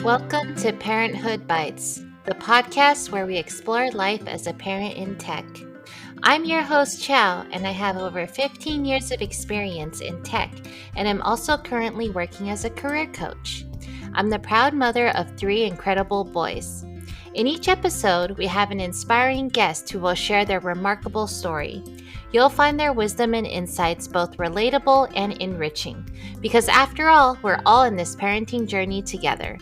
Welcome to Parenthood Bites, the podcast where we explore life as a parent in tech. I'm your host, Chow, and I have over 15 years of experience in tech, and I'm also currently working as a career coach. I'm the proud mother of 3 incredible boys. In each episode, we have an inspiring guest who will share their remarkable story. You'll find their wisdom and insights both relatable and enriching, because after all, we're all in this parenting journey together.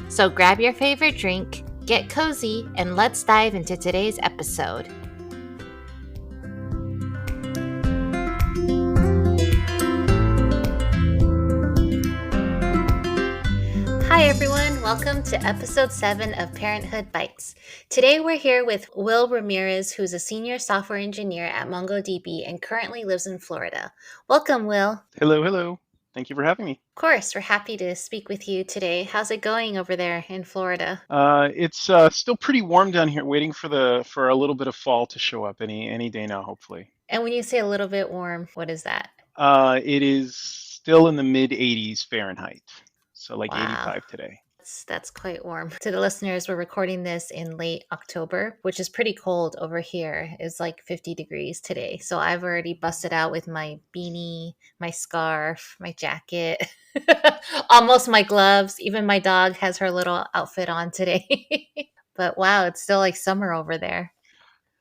So grab your favorite drink, get cozy, and let's dive into today's episode. Hi everyone, welcome to episode 7 of Parenthood Bites. Today we're here with Will Ramirez, who's a senior software engineer at Mongo DB and currently lives in Florida. Welcome, Will. Hello. Thank you for having me. Of course, we're happy to speak with you today. How's it going over there in Florida? It's still pretty warm down here, waiting for a little bit of fall to show up any day now, hopefully. And when you say a little bit warm, what is that? It is still in the mid 80s Fahrenheit, so like Wow. 85 today. That's quite warm. To the listeners, we're recording this in late October, which is pretty cold over here. It's like 50 degrees today. So I've already busted out with my beanie, my scarf, my jacket, almost my gloves. Even my dog has her little outfit on today. But wow, it's still like summer over there.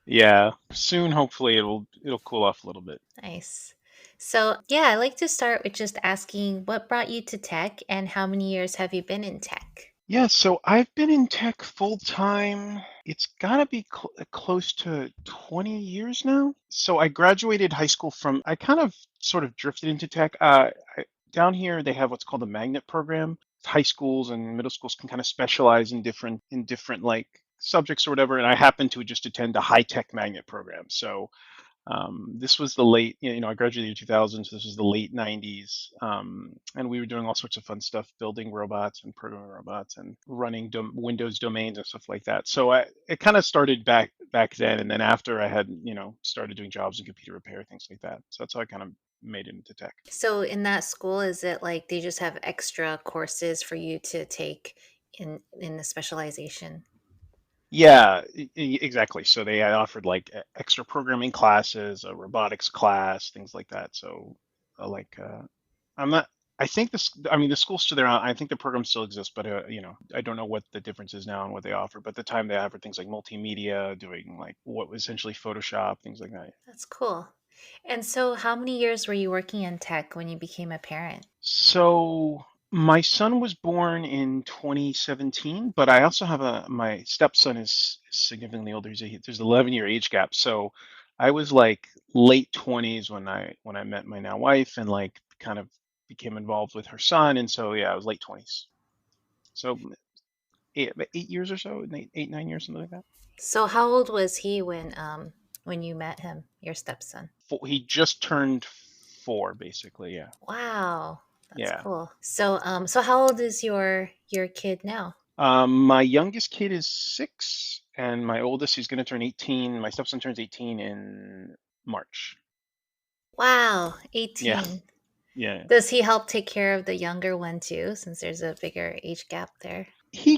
Yeah, soon hopefully it'll cool off a little bit. Nice. So yeah, I'd like to start with just asking what brought you to tech and how many years have you been in tech? Yeah, so I've been in tech full time. It's gotta be close to 20 years now. So I graduated high school I kind of sort of drifted into tech. Down here, they have what's called a magnet program. High schools and middle schools can kind of specialize in different like subjects or whatever. And I happened to just attend a high tech magnet program. So this was the I graduated in 2000, so this was the late 90s. And we were doing all sorts of fun stuff, building robots and programming robots and running Windows domains and stuff like that. So it kind of started back then. And then after I had, started doing jobs in computer repair, things like that. So that's how I kind of made it into tech. So in that school, is it like they just have extra courses for you to take in the specialization? Yeah, exactly. So they had offered like extra programming classes, a robotics class, things like that. So I'm not, I think the school's still there. I think the program still exists, but I don't know what the difference is now and what they offer. But at the time they offered things like multimedia, doing like what was essentially Photoshop, things like that. That's cool. And so how many years were you working in tech when you became a parent? So my son was born in 2017, but I also have my stepson is significantly older. There's an 11-year age gap. So I was like late 20s when I met my now wife and like kind of became involved with her son. And so yeah, I was late 20s. So 8 years or so, 9 years, something like that. So how old was he when you met him, your stepson? He just turned 4, basically. Yeah. Wow, that's Yeah. cool. So so how old is your kid now? My youngest kid is 6, and my oldest, he's going to turn 18. My stepson turns 18 in March. Wow, Yeah, 18. yeah. Does he help take care of the younger one too, since there's a bigger age gap there? He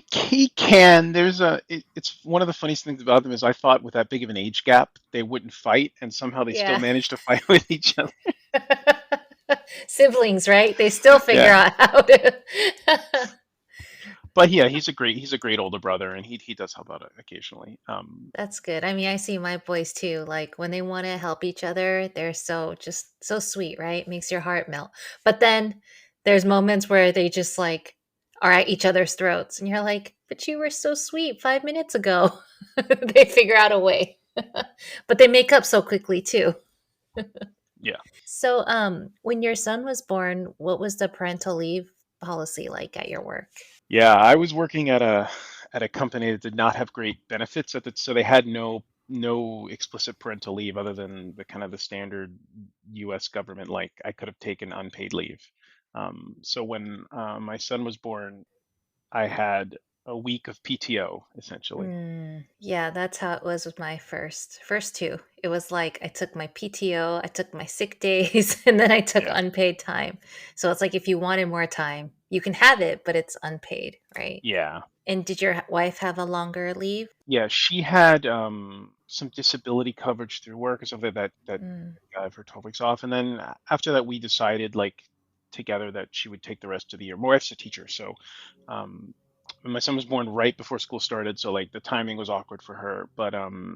can. It's one of the funniest things about them is I thought with that big of an age gap they wouldn't fight, and somehow they still Yeah. manage to fight with each other. Siblings, right? They still figure Yeah. out how to. But yeah, he's a great older brother, and he does help out occasionally. That's good. I mean, I see my boys too. Like when they want to help each other, they're just so sweet, right? Makes your heart melt. But then there's moments where they just like are at each other's throats, and you're like, "But you were so sweet 5 minutes ago." They figure out a way, but they make up so quickly too. Yeah. So, when your son was born, what was the parental leave policy like at your work? Yeah, I was working at a company that did not have great benefits so they had no explicit parental leave other than the kind of the standard U.S. government. Like I could have taken unpaid leave. So when my son was born, I had a week of PTO essentially. Yeah, that's how it was with my first two. It was like I took my PTO, I took my sick days, and then I took Yeah, unpaid time. So it's like if you wanted more time, you can have it, but it's unpaid, right? Yeah. And did your wife have a longer leave? Yeah, she had some disability coverage through work or something that Mm, got her 12 weeks off, and then after that we decided like together that she would take the rest of the year. My wife's a teacher, so um, my son was born right before school started, so like the timing was awkward for her. But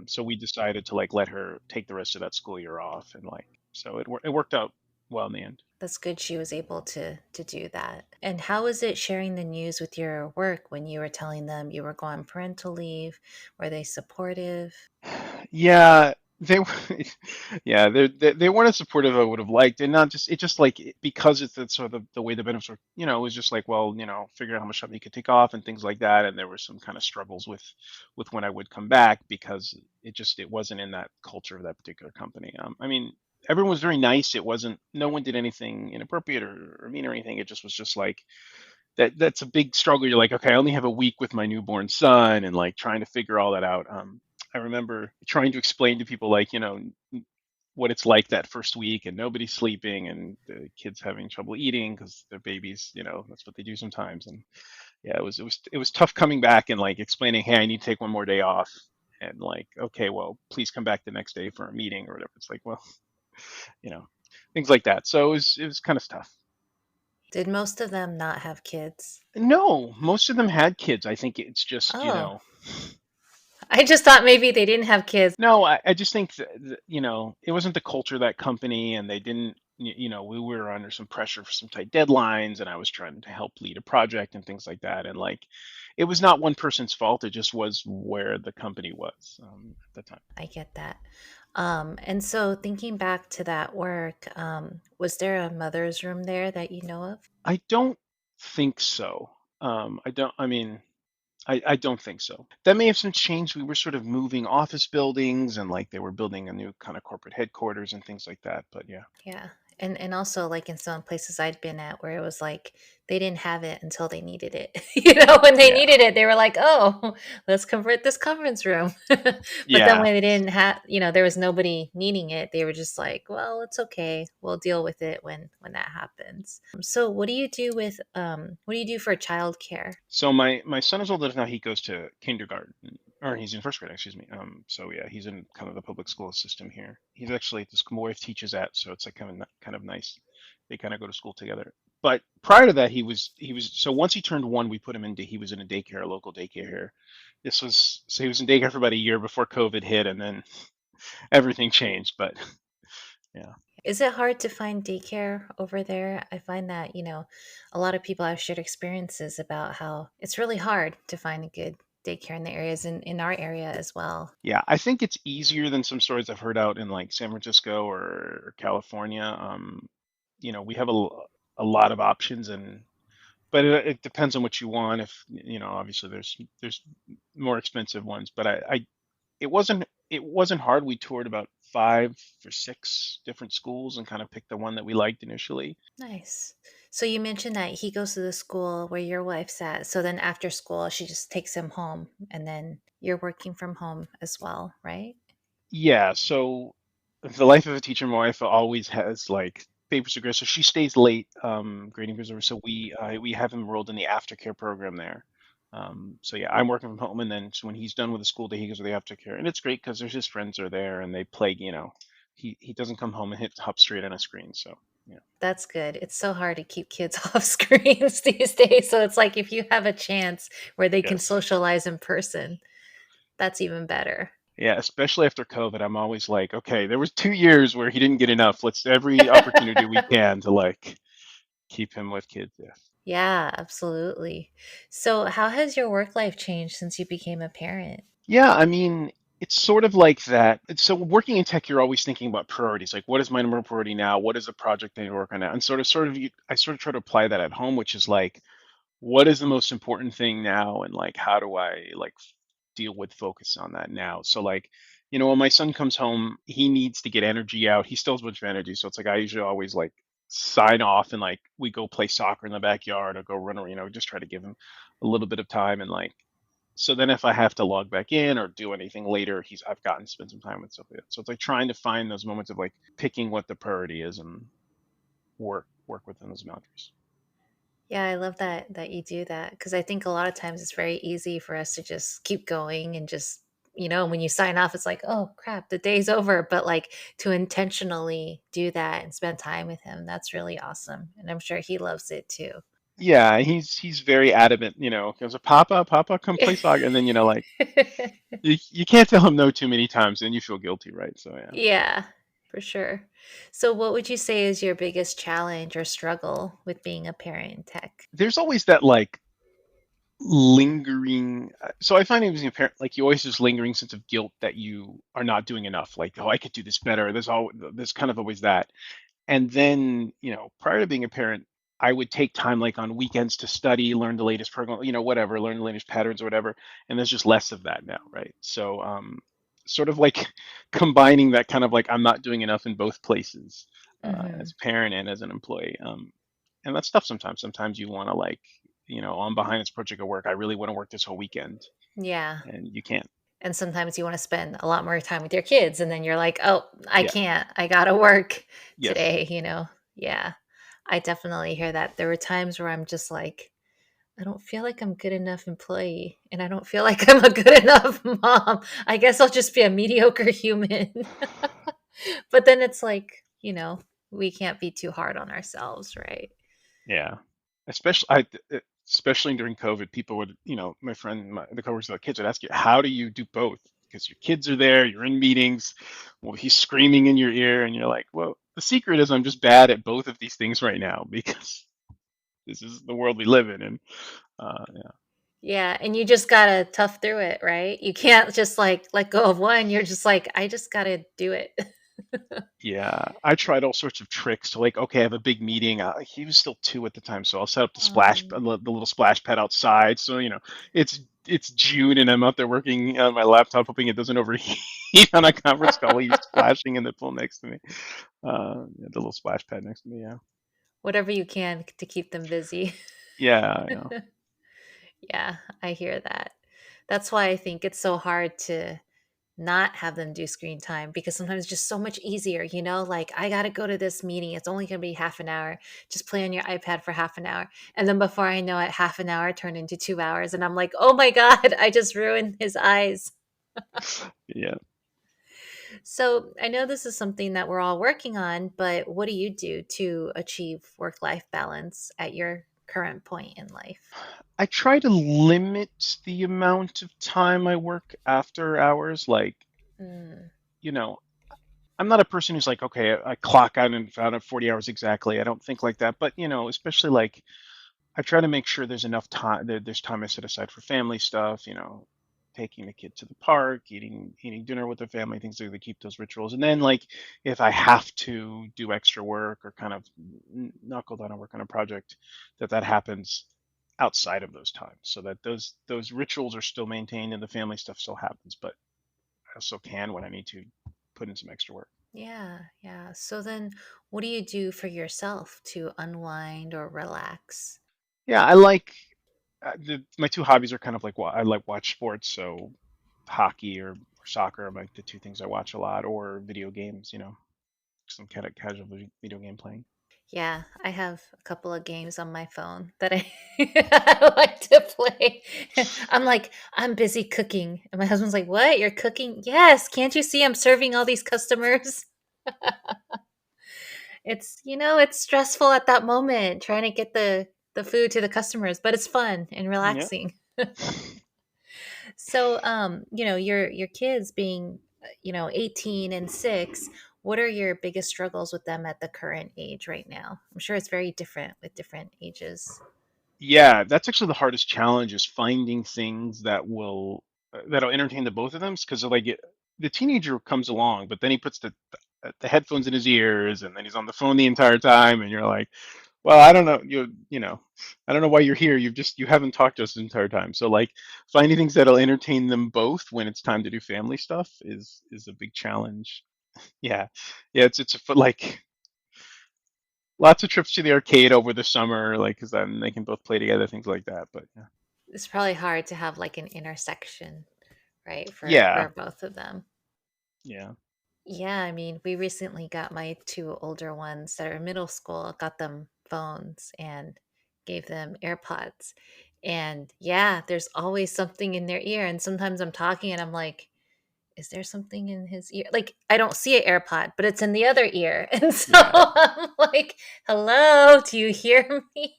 so we decided to like let her take the rest of that school year off, and like so it worked out well in the end. that's good she was able to do that. And how was it sharing the news with your work when you were telling them you were going parental leave? Were they supportive? Yeah, they were. Yeah, they weren't as supportive as I would have liked, and not just it just like because it's the sort of the way the benefits were. It was just like, well, figure out how much time you could take off and things like that. And there were some kind of struggles with when I would come back because it wasn't in that culture of that particular company. I mean, everyone was very nice. It wasn't no one did anything inappropriate or mean or anything. It just was just like that's a big struggle. You're like, okay, I only have a week with my newborn son, and like trying to figure all that out. I remember trying to explain to people like, what it's like that first week, and nobody's sleeping, and the kids having trouble eating because they're babies. That's what they do sometimes. And yeah, it was tough coming back and like explaining, hey, I need to take one more day off, and like, okay, well, please come back the next day for a meeting or whatever. It's like, well, you know, things like that. So it was kind of tough. Did most of them not have kids? No, most of them had kids. I think it's just, Oh, I just thought maybe they didn't have kids. no, I just think that, it wasn't the culture of that company, and they didn't, we were under some pressure for some tight deadlines, and I was trying to help lead a project and things like that. And like, it was not one person's fault. It just was where the company was at the time. I get that. And so thinking back to that work, was there a mother's room there that you know of? I don't think so. I mean, I don't think so. That may have some changed. We were sort of moving office buildings and like they were building a new kind of corporate headquarters and things like that. But yeah. Yeah. And also like in some places I'd been at where it was like they didn't have it until they needed it. When they Yeah. needed it, they were like, "Oh, let's convert this conference room." But then Yeah. when they didn't have, there was nobody needing it, they were just like, "Well, it's okay. We'll deal with it when that happens." So, what do you do for childcare? So my son is old enough now. He goes to kindergarten, or he's in first grade, excuse me. So yeah, he's in kind of the public school system here. He's actually at the school my wife teaches at, so it's like kind of nice. They kind of go to school together. But prior to that, he was so once he turned one, we put him into he was in a daycare, a local daycare here. This was so he was in daycare for about a year before COVID hit, and then everything changed. But yeah. Is it hard to find daycare over there? I find that, a lot of people have shared experiences about how it's really hard to find a good daycare in the areas in our area as well. Yeah, I think it's easier than some stories I've heard out in like San Francisco or California. We have a lot of options, and but it depends on what you want. If obviously there's more expensive ones, but it wasn't hard. We toured about 5 or 6 different schools and kind of picked the one that we liked initially. Nice. So you mentioned that he goes to the school where your wife's at. So then after school, she just takes him home and then you're working from home as well, right? Yeah, so the life of a teacher, my wife always has like papers to grade, so she stays late grading papers over. So we have him enrolled in the aftercare program there. So yeah, I'm working from home, and then so when he's done with the school day, he goes to the aftercare, and it's great because there's his friends are there, and they play. He doesn't come home and hop straight on a screen. So yeah, That's good. It's so hard to keep kids off screens these days. So it's like if you have a chance where they can yes, socialize in person, that's even better. yeah. Especially after COVID, I'm always like, okay, there was 2 years where he didn't get enough. Let's every opportunity we can to like keep him with kids. Yeah. Yeah, absolutely. So, how has your work life changed since you became a parent? Yeah, I mean, it's sort of like that. So working in tech, you're always thinking about priorities. Like, what is my number one priority now? What is the project I need to work on now? And I sort of try to apply that at home, which is like, what is the most important thing now? And like, how do I like deal with focus on that now? So like, when my son comes home, he needs to get energy out. He still has a bunch of energy. So it's like, I usually always like sign off and like we go play soccer in the backyard or go run around, just try to give him a little bit of time and like so then if I have to log back in or do anything later, I've gotten to spend some time with stuff like that. So it's like trying to find those moments of like picking what the priority is and work within those boundaries. Yeah, I love that you do that because I think a lot of times it's very easy for us to just keep going and just, when you sign off, it's like, oh crap, the day's over. But like to intentionally do that and spend time with him, that's really awesome. And I'm sure he loves it too. Yeah, he's very adamant, he goes, Papa, Papa, come play soccer. And then, like you can't tell him no too many times and you feel guilty, right? So yeah. Yeah, for sure. So, what would you say is your biggest challenge or struggle with being a parent in tech? There's always that like lingering so I find it as a parent like you always this lingering sense of guilt that you are not doing enough. Like, oh, I could do this better. There's kind of always that. And then, prior to being a parent, I would take time like on weekends to study, learn the latest program, whatever, learn the latest patterns or whatever. And there's just less of that now, right? So, sort of like combining that kind of like I'm not doing enough in both places, Hmm. as a parent and as an employee. And that's tough sometimes. Sometimes you want to like, I'm behind this project of work. I really want to work this whole weekend, Yeah. and you can't. And sometimes you want to spend a lot more time with your kids, and then you're like, oh, I Yeah. can't. I got to work Yes. today. Yeah. I definitely hear that. There were times where I'm just like, I don't feel like I'm good enough employee, and I don't feel like I'm a good enough mom. I guess I'll just be a mediocre human. But then it's like, we can't be too hard on ourselves, right? Yeah, especially during COVID, people would, the coworkers of the kids would ask you, "How do you do both?" Because your kids are there, you're in meetings, well, he's screaming in your ear, and you're like, "Well, the secret is I'm just bad at both of these things right now because this is the world we live in." And yeah, Yeah, and you just gotta tough through it, right? You can't just like let go of one. You're just like, I just gotta do it. yeah, I tried all sorts of tricks to like, okay, I have a big meeting. He was still 2 at the time, so I'll set up Um, the little splash pad outside. So it's June and I'm out there working on my laptop, hoping it doesn't overheat on a conference call. He's splashing in the pool next to me, yeah, the little splash pad next to me. Yeah, Whatever you can to keep them busy. yeah, yeah, Yeah, I hear that. That's why I think it's so hard to not have them do screen time because sometimes it's just so much easier, like I got to go to this meeting. It's only going to be half an hour. Just play on your iPad for half an hour. And then before I know it, half an hour turned into 2 hours. And I'm like, oh my God, I just ruined his eyes. yeah. So I know this is something that we're all working on, but what do you do to achieve work life balance at your current point in life? I try to limit the amount of time I work after hours. Like, Mm, you know, I'm not a person who's like, okay, I clock out and out at 40 hours exactly. I don't think like that. But, especially like I try to make sure there's enough time, there's time I set aside for family stuff, taking the kid to the park, eating dinner with the family, things like that keep those rituals. And then like if I have to do extra work or kind of knuckle down and work on a project, that happens outside of those times so that those rituals are still maintained and the family stuff still happens, but I also can when I need to put in some extra work. yeah, yeah. So then what do you do for yourself to unwind or relax? Yeah, I like my two hobbies are kind of like I like watch sports, so hockey or soccer are like the two things I watch a lot, or video games, some kind of casual video game playing. Yeah, I have a couple of games on my phone that I, I like to play. I'm like, I'm busy cooking. And my husband's like, what? You're cooking? Yes. Can't you see I'm serving all these customers? It's stressful at that moment trying to get the food to the customers, but it's fun and Yeah. relaxing. So, your kids being, 18 and 6, what are your biggest struggles with them at the current age right now? I'm sure it's very different with different ages. Yeah, that's actually the hardest challenge is finding things that'll entertain the both of them because like the teenager comes along, but then he puts the headphones in his ears and then he's on the phone the entire time, and you're like, well, I don't know, I don't know why you're here. You haven't talked to us the entire time. So like finding things that'll entertain them both when it's time to do family stuff is a big challenge. Yeah, yeah, it's like lots of trips to the arcade over the summer, like because then they can both play together, things like that. But yeah. It's probably hard to have like an intersection, right, for Yeah, both of them. yeah, Yeah, I mean, we recently got my two older ones that are in middle school, got them phones, and gave them AirPods. And yeah, there's always something in their ear. And sometimes I'm talking and I'm like, is there something in his ear? Like, I don't see an AirPod, but it's in the other ear. And so Yeah, I'm like, hello, do you hear me?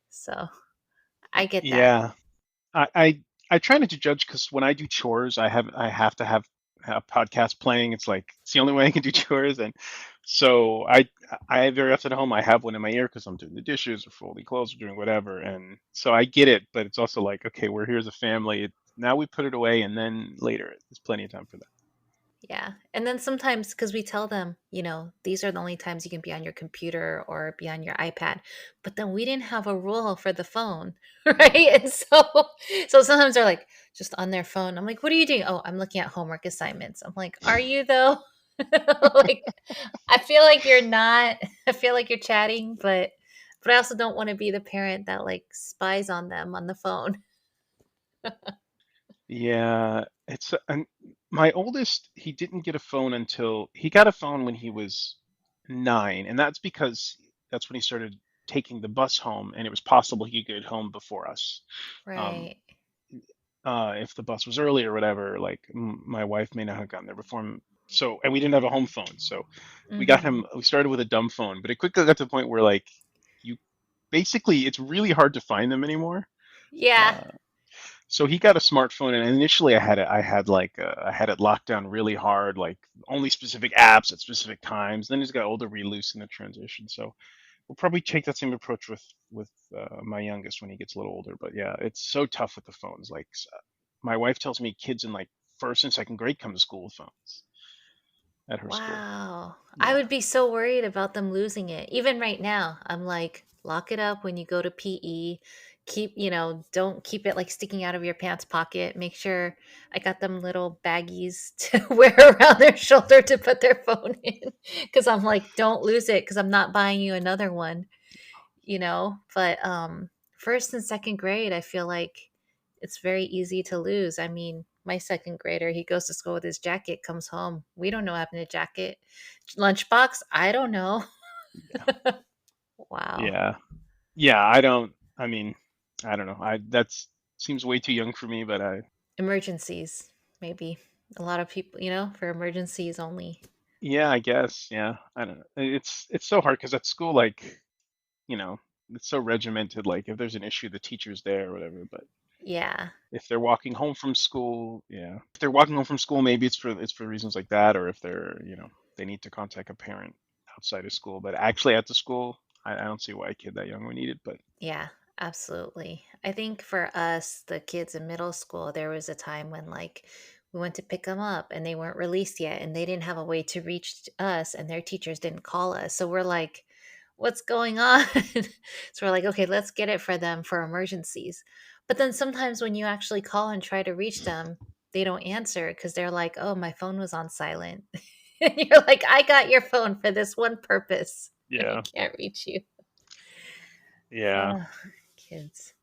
So I get that. yeah. I try not to judge because when I do chores, I have to have a podcast playing. It's like it's the only way I can do chores, and so I very often at home I have one in my ear because I'm doing the dishes or folding clothes or doing whatever, and so I get it. But it's also like, okay, we're here as a family. Now we put it away, and then later there's plenty of time for that. Yeah. And then sometimes, because we tell them, these are the only times you can be on your computer or be on your iPad. But then we didn't have a rule for the phone, right? And so sometimes they're like just on their phone. I'm like, what are you doing? Oh, I'm looking at homework assignments. I'm like, are you though? Like, I feel like you're not. I feel like you're chatting, but I also don't want to be the parent that like spies on them on the phone. Yeah, it's and my oldest, he didn't get a phone until he got a phone when he was 9, and that's because that's when he started taking the bus home, and it was possible he could get home before us. Um, Right. if the bus was early or whatever, like my wife may not have gotten there before him. So, and we didn't have a home phone, so Mm-hmm. we started with a dumb phone, but it quickly got to the point where like you basically it's really hard to find them anymore. Yeah. Uh, so he got a smartphone, and initially I had it locked down really hard, like only specific apps at specific times. Then as he got older, we loosened the transition. So we'll probably take that same approach with my youngest when he gets a little older. But yeah, it's so tough with the phones. Like my wife tells me, kids in like first and second grade come to school with phones at her school. Wow. I Yeah, would be so worried about them losing it. Even right now, I'm like, lock it up when you go to PE. Keep, don't keep it like sticking out of your pants pocket. Make sure I got them little baggies to wear around their shoulder to put their phone in. Cause I'm like, don't lose it because I'm not buying you another one. But first and second grade, I feel like it's very easy to lose. I mean, my second grader, he goes to school with his jacket, comes home, we don't know what happened to jacket. Lunchbox, I don't know. yeah, Wow. yeah, yeah. I don't. I mean, I don't know. I that's seems way too young for me, but I Emergencies, maybe. A lot of people, for emergencies only. yeah, I guess. Yeah, I don't know. It's so hard because at school, like, you know, it's so regimented. Like, if there's an issue, the teacher's there or whatever. But Yeah. if they're walking home from school, yeah, if they're walking home from school, maybe it's for reasons like that, or if they need to contact a parent outside of school. But actually, at the school, I don't see why a kid that young would need it. But Yeah, absolutely. I think for us, the kids in middle school, there was a time when like we went to pick them up and they weren't released yet and they didn't have a way to reach us and their teachers didn't call us. So we're like, what's going on? So we're like, okay, let's get it for them for emergencies. But then sometimes when you actually call and try to reach them, they don't answer because they're like, oh, my phone was on silent. And you're like, I got your phone for this one purpose. And I yeah, can't reach you. yeah. Oh, kids.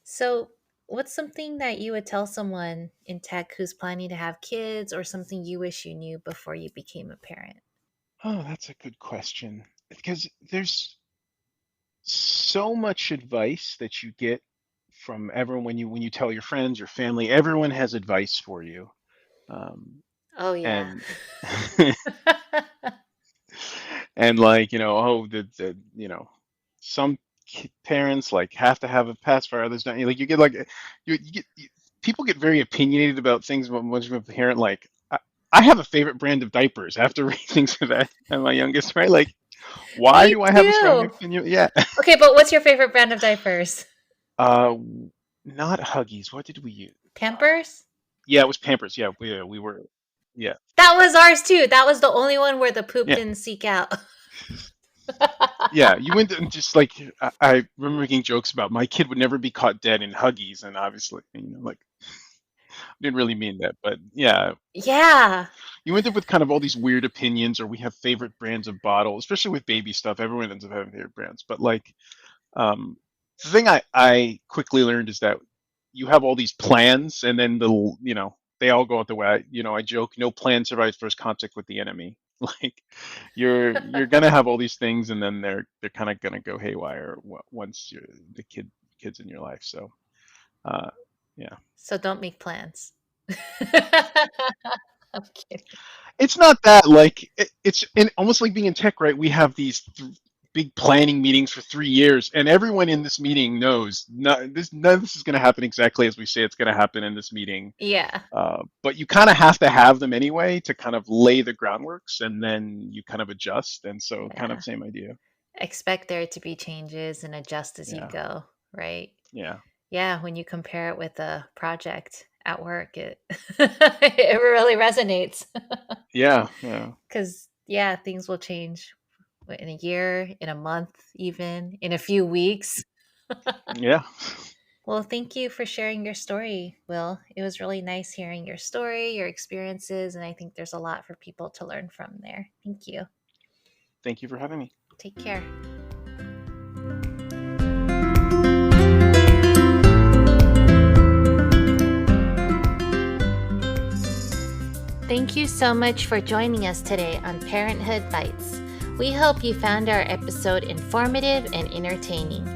So, what's something that you would tell someone in tech who's planning to have kids or something you wish you knew before you became a parent? Oh, that's a good question because there's so much advice that you get from everyone when you tell your friends, your family, everyone has advice for you. Um, Oh, yeah. and and like, oh, some parents like have to have a pacifier, others don't. Like you get like people get very opinionated about things once you're a parent. Like I have a favorite brand of diapers after raising Savannah and my youngest, right? Like, why Me do I have a strong too. opinion? Yeah. Okay, but what's your favorite brand of diapers? Uh, not Huggies. What did we use? Pampers? Yeah, it was Pampers. Yeah, we were. Yeah, That was ours too. That was the only one where the poop yeah, didn't seek out. yeah. You went and just like I remember making jokes about my kid would never be caught dead in Huggies, and obviously, like I didn't really mean that, but yeah, Yeah. you end up with kind of all these weird opinions, or we have favorite brands of bottle, especially with baby stuff. Everyone ends up having favorite brands, but like um, the thing I quickly learned is that you have all these plans, and then they all go out the way. I joke, no plan survives first contact with the enemy. Like you're gonna have all these things, and then they're kind of gonna go haywire once you're the kids in your life. So uh, yeah, So don't make plans. I'm kidding. it's not that like it's almost like being in tech, right? We have these big planning meetings for 3 years, and everyone in this meeting knows none of this is going to happen exactly as we say it's going to happen in this meeting. Yeah. But you kind of have to have them anyway to kind of lay the groundworks, and then you kind of adjust. And so, kind Yeah. of same idea. Expect there to be changes and adjust as you Yeah, go, right? yeah, Yeah, when you compare it with a project at work, it it really resonates. yeah, yeah, Because, yeah, things will change in a year, in a month, even in a few weeks. yeah. Well, thank you for sharing your story, Will. It was really nice hearing your story, your experiences, and I think there's a lot for people to learn from there. Thank you. Thank you for having me. Take care. Thank you so much for joining us today on Parenthood Bites. We hope you found our episode informative and entertaining.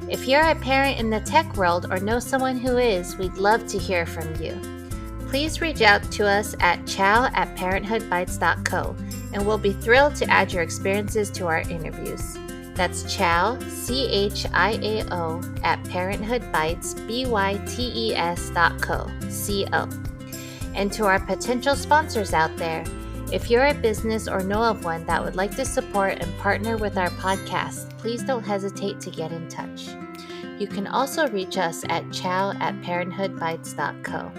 If you're a parent in the tech world or know someone who is, we'd love to hear from you. Please reach out to us at chow@parenthoodbites.co, and we'll be thrilled to add your experiences to our interviews. That's chow, CHIAO, at parenthoodbites.co. And to our potential sponsors out there, if you're a business or know of one that would like to support and partner with our podcast, please don't hesitate to get in touch. You can also reach us at chow@parenthoodbites.co.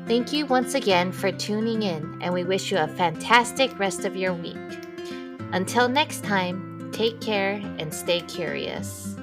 Thank you once again for tuning in, and we wish you a fantastic rest of your week. Until next time, take care and stay curious.